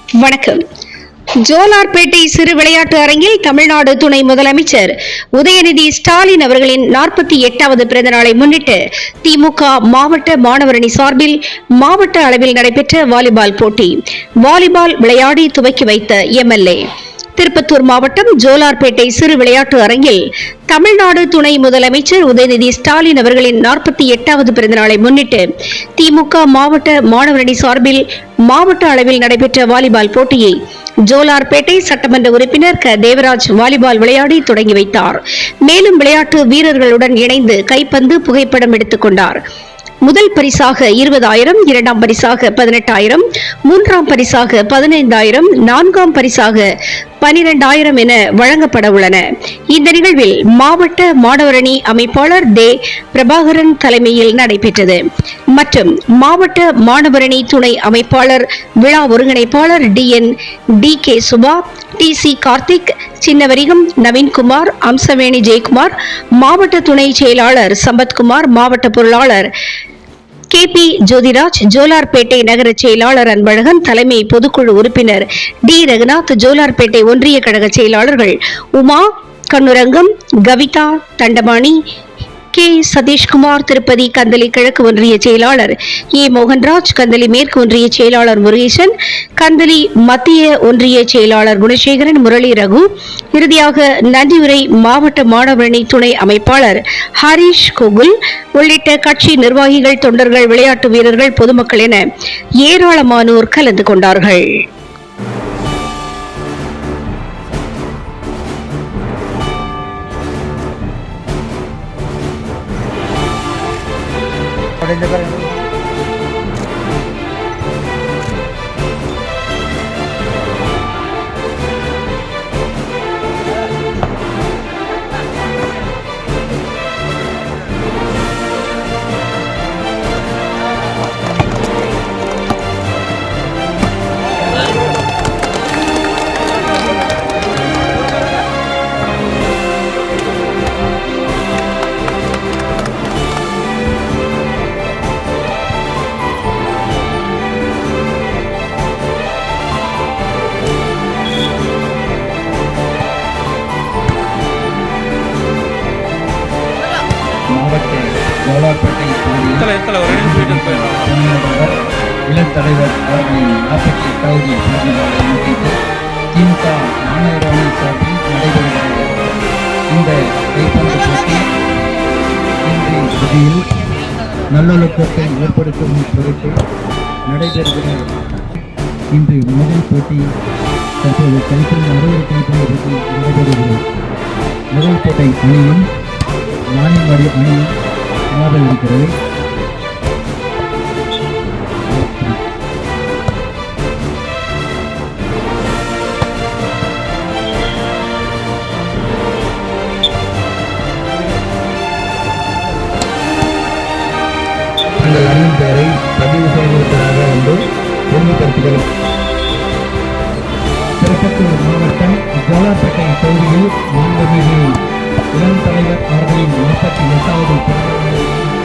வணக்கம். ஜோலார்பேட்டை சிறு விளையாட்டு அரங்கில் தமிழ்நாடு துணை முதலமைச்சர் உதயநிதி ஸ்டாலின் அவர்களின் 48வது பிறந்த நாளை முன்னிட்டு திமுக மாவட்ட மாணவரணி சார்பில் மாவட்ட அளவில் நடைபெற்ற வாலிபால் போட்டி. வாலிபால் விளையாடி துவக்கி வைத்த எம்எல்ஏ. திருப்பத்தூர் மாவட்டம் ஜோலார்பேட்டை சிறு விளையாட்டு அரங்கில் தமிழ்நாடு துணை முதலமைச்சர் உதயநிதி ஸ்டாலின் அவர்களின் 48வது பிறந்த நாளை முன்னிட்டு திமுக மாவட்ட மாணவரணி சார்பில் மாவட்ட அளவில் நடைபெற்ற வாலிபால் போட்டியை ஜோலார்பேட்டை சட்டமன்ற உறுப்பினர் க தேவராஜ் வாலிபால் விளையாடி தொடங்கி வைத்தார். மேலும் விளையாட்டு வீரர்களுடன் இணைந்து கைப்பந்து புகைப்படம் எடுத்துக் கொண்டார். முதல் பரிசாக 20,000, இரண்டாம் பரிசாக 18,000, மூன்றாம் பரிசாக 15,000, நான்காம் பரிசாக 12,000 என வழங்கப்பட உள்ளன. இந்த நிகழ்வில் மாவட்ட மாணவரணி அமைப்பாளர் தே பிரபாகரன் தலைமையில் நடைபெற்றது. மற்றும் மாவட்ட மாணவரணி துணை அமைப்பாளர் விழா ஒருங்கிணைப்பாளர் டி.கே. சுபா, டி.சி. கார்த்திக், சின்னவரிகம் நவீன்குமார், அம்சவேணி ஜெயக்குமார், மாவட்ட துணை செயலாளர் சம்பத்குமார், மாவட்ட பொருளாளர் கே.பி. ஜோதிராஜ், ஜோலார்பேட்டை நகர செயலாளர் அன்பழகன், தலைமை பொதுக்குழு உறுப்பினர் டி. ரகுநாத், ஜோலார்பேட்டை ஒன்றிய கழக செயலாளர்கள் உமா, கண்ணுரங்கம், கவிதா, தண்டபாணி, கே. சதீஷ்குமார், திருப்பதி கந்தளி கிழக்கு ஒன்றிய செயலாளர் ஏ. மோகன்ராஜ், கந்தளி மேற்கு ஒன்றிய செயலாளர் முருகேசன், கந்தளி மத்திய ஒன்றிய செயலாளர் குணசேகரன், முரளி, ரகு. இறுதியாக நன்றியுரை மாவட்ட மாணவரணி துணை அமைப்பாளர் ஹரிஷ் கோகுல் உள்ளிட்ட கட்சி நிர்வாகிகள், தொண்டர்கள், விளையாட்டு வீரர்கள், பொதுமக்கள் என ஏராளமானோர் கலந்து கொண்டார்கள். ஜோலார்பேட்டை இளம் தலைவர் அவர்களின் 48வது பிறந்த நாளை முன்னிட்டு திமுக மாணவரணி சார்பில் நடைபெறுகிறது. இந்த கைப்பந்து போட்டி இன்றைய பகுதியில் நல்லொழுக்கத்தை ஏற்படுத்தும் பொருட்டு நடைபெறுகிறது. இன்று முதல் போட்டி தற்போது கைப்பந்து 60 கைப்பந்து போட்டி நடைபெறுகிறது. முதல் போட்டை அணியும் வாணிவாடி அணியும் இருக்கிறது. தங்கள் அண்ணன் பெயரை பதிவு செய்வதற்காக வந்து உரிமைப்படுத்துகிறோம். திருப்பத்தூர் மாவட்டம் ஜோலார்பேட்டை தொகுதியில் மாண்புமிகு இளம் தலைவர் அவர்களின் 48வது பிறந்த நாளை